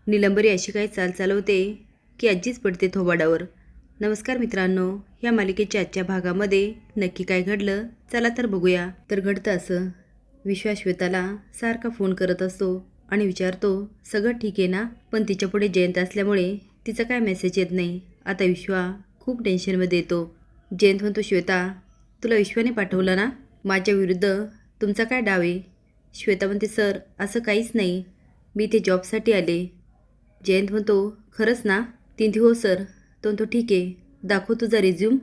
नीलंबरी अशी काही चाल चालवते की आजीच पडते थोबाडावर. नमस्कार मित्रांनो, या मालिकेच्या आजच्या भागामध्ये नक्की काय घडलं चला तर बघूया. तर घडतं असं, विश्वास श्वेताला सारखा फोन करत असतो आणि विचारतो सगळं ठीक आहे ना, पण तिच्यापुढे जयंत असल्यामुळे तिचा काय मेसेज येत नाही. आता विश्वा खूप टेन्शनमध्ये येतो. जयंत म्हणतो, श्वेता तुला विश्वाने पाठवलं ना, माझ्या विरुद्ध तुमचा काय डाव आहे? श्वेता म्हणते, सर असं काहीच नाही, मी इथे जॉबसाठी आले. जयंत म्हणतो, खरंच ना? ती म्हणते, हो सर. तो म्हणतो, ठीक आहे, दाखव तुझा रिझ्यूम.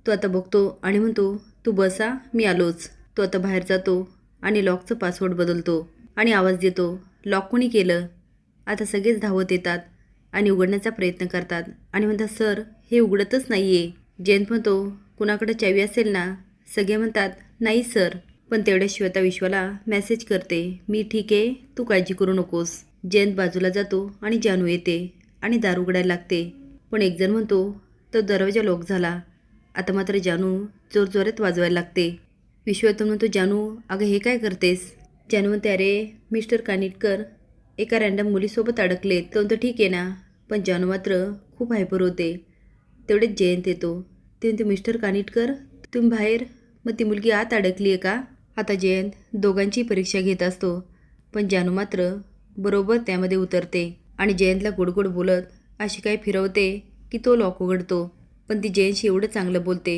तो आता बघतो आणि म्हणतो, तू बसा, मी आलोच. तो आता बाहेर जातो आणि लॉकचं पासवर्ड बदलतो आणि आवाज देतो, लॉक कोणी केलं? आता सगळेच धावत येतात आणि उघडण्याचा प्रयत्न करतात आणि म्हणतात, सर हे उघडतच नाही आहे. जयंत म्हणतो, कुणाकडे चावी असेल ना? सगळे म्हणतात, नाही सर. पण तेवढ्या श्वेता विश्वाला मेसेज करते, मी ठीक आहे, तू काळजी करू नकोस. जयंत बाजूला जातो आणि जानू येते आणि दार उघडायला लागते. पण एक जण म्हणतो, तो दरवाजा लॉक झाला. आता मात्र जानू जोरजोरात वाजवायला लागते. विश्वातून म्हणतो, जानू अगं हे काय करतेस? जानू म्हणते, अरे मिस्टर कानिटकर एका रॅन्डम मुलीसोबत अडकलेत. तो म्हणतो, ठीक आहे ना. पण जानू मात्र खूप हायपर होते. तेवढेच जयंत येतो. ते म्हणते, मिस्टर कानिटकर तुम्ही बाहेर, मग ती मुलगी आत अडकली आहे का? आता जयंत दोघांची परीक्षा घेत असतो, पण जानू मात्र बरोबर त्यामध्ये उतरते आणि जयंतला गोडगोड बोलत अशी काय फिरवते की तो लॉक उघडतो. पण ती जयंतशी एवढं चांगलं बोलते,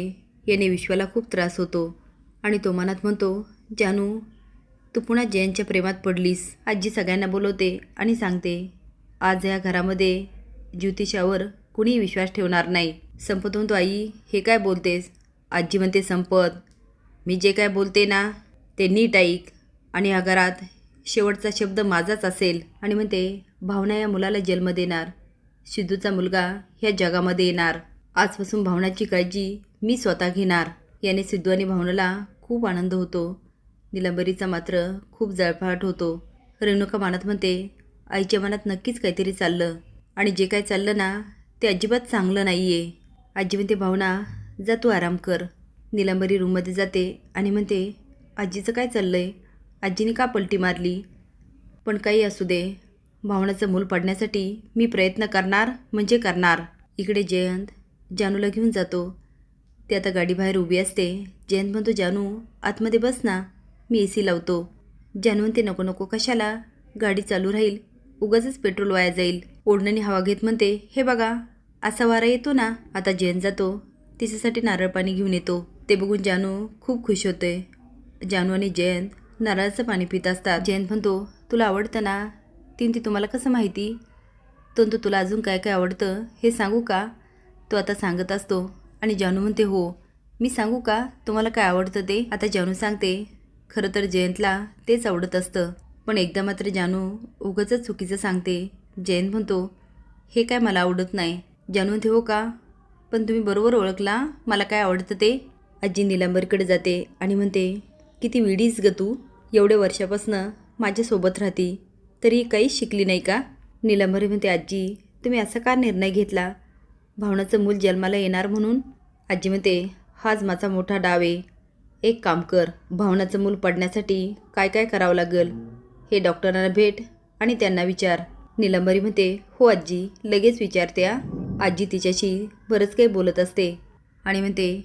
याने विश्वाला खूप त्रास होतो आणि तो मनात म्हणतो, जानू तू पुन्हा जयंतच्या प्रेमात पडलीस. आजी सगळ्यांना बोलवते आणि सांगते, आज या घरामध्ये ज्योतिषावर कुणीही विश्वास ठेवणार नाही. संपत म्हणतो, आई हे काय बोलतेस? आजी म्हणते, संपत मी जे काय बोलते ना ते नीट ऐक आणि या घरात शेवटचा शब्द माझाच असेल. आणि म्हणते, भावना या मुलाला जन्म देणार, सिद्धूचा मुलगा ह्या जगामध्ये येणार. आजपासून भावनाची काळजी मी स्वतः घेणार. याने सिद्धू आणि भावनाला खूप आनंद होतो. नीलंबरीचा मात्र खूप जळफाट होतो. रेणुका मनात म्हणते, आईच्या मनात नक्कीच काहीतरी चाललं आणि जे काय चाललं ना ते अजिबात चांगलं नाही आहे. आजी म्हणते, भावना जा तू आराम कर. नीलंबरी रूममध्ये जाते आणि म्हणते, आजीचं काय चाललं आहे? आजीने का पलटी मारली? पण काही असू दे, भावनाचं मूल पडण्यासाठी मी प्रयत्न करणार म्हणजे करणार. इकडे जयंत जानूला घेऊन जातो. ते आता गाडी बाहेर उभी असते. जयंत म्हणतो, जानू आतमध्ये बस ना, मी AC लावतो. जानू म्हणते, नको नको, कशाला? गाडी चालू राहील, उगाचच पेट्रोल वाया जाईल. ओढण्याने हवा घेत म्हणते, हे बघा असा वारा येतो ना. आता जयंत जातो, तिच्यासाठी नारळ पाणी घेऊन येतो. ते बघून जानू खूप खुश होते. जानू आणि जयंत नारळाचं पाणी पित असतात. जयंत म्हणतो, तुला आवडतं ना? ती तुम्हाला कसं माहिती? तो तुला अजून काय काय आवडतं हे सांगू का? तो आता सांगत असतो आणि जानू म्हणते, हो मी सांगू का तुम्हाला काय आवडतं ते? आता जानू सांगते, खरं तर जयंतला तेच आवडत असतं, पण एकदा मात्र जानू उगाचच चुकीचं सांगते. जयंत म्हणतो, हे काय मला आवडत नाही. जानू म्हणते, हो का? पण तुम्ही बरोबर ओळखला मला काय आवडतं ते. आजी नीलांबरीकडे जाते आणि म्हणते, किती विडीच ग तू, एवढ्या वर्षापासनं माझ्यासोबत राहती तरी काहीच शिकली नाही का? नीलांबरी म्हणते, आजी तुम्ही असा का निर्णय घेतला? भावनाचं मूल जन्माला येणार म्हणून? आजी म्हणते, हाच माझा मोठा डाव आहे. एक काम कर, भावनाचं मूल पडण्यासाठी काय काय करावं लागेल हे डॉक्टरांना भेट आणि त्यांना विचार. नीलांबरी म्हणते, हो आजी, लगेच विचारते. आजी तिच्याशी बरंच काही बोलत असते आणि म्हणते,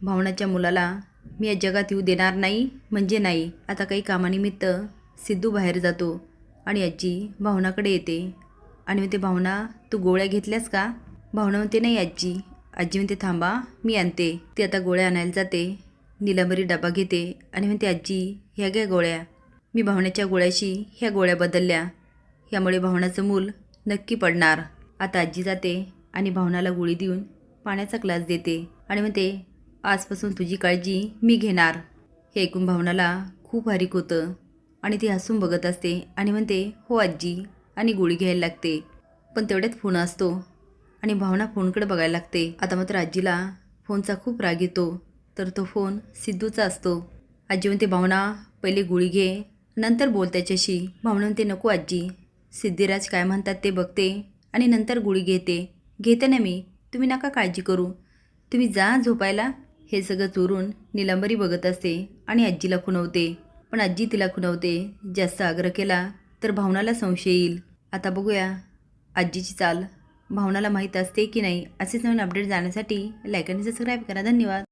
भावनाच्या मुलाला मी या जगात येऊ देणार नाही म्हणजे नाही. आता काही कामानिमित्त सिद्धू बाहेर जातो आणि आजी भावनाकडे येते आणि म्हणते, भावना तू गोळ्या घेतल्यास का? भावना म्हणते, नाही आजी. आजी म्हणते, थांबा मी आणते. ती आता गोळ्या आणायला जाते. नीलांबरी डबा घेते आणि म्हणते, आजी ह्या घ्या गोळ्या, मी भावनाच्या गोळ्याशी ह्या गोळ्या बदलल्या, यामुळे भावनाचं मूल नक्की पडणार. आता आजी जाते आणि भावनाला गोळी देऊन पाण्याचा ग्लास देते आणि म्हणते, आजपासून तुझी काळजी मी घेणार. हे ऐकून भावनाला खूप हारीक होतं आणि ती हसून बघत असते आणि म्हणते, हो आजी, आणि गोळी घ्यायला लागते. पण तेवढ्यात फोन असतो आणि भावना फोनकडे बघायला लागते. आता मात्र आजीला फोनचा खूप राग येतो, तर तो फोन सिद्धूचा असतो. आजी म्हणते, भावना पहिले गोळी घे, नंतर बोल त्याच्याशी. भावना म्हणते, नको आजी, सिद्धिराज काय म्हणतात ते बघते आणि नंतर गोळी घेते ना मी, तुम्ही नका काळजी करू, तुम्ही जा झोपायला. हे सगळं चोरून नीलांबरी बघत असते आणि आजीला खुणवते. पण आजी तिला खुणवते, जास्त आग्रह केला तर भावनाला संशय येईल. आता बघूया आजीची चाल भावनाला माहीत असते की नाही, असेच नवीन अपडेट जाण्यासाठी लाईक आणि सबस्क्राईब करा. धन्यवाद.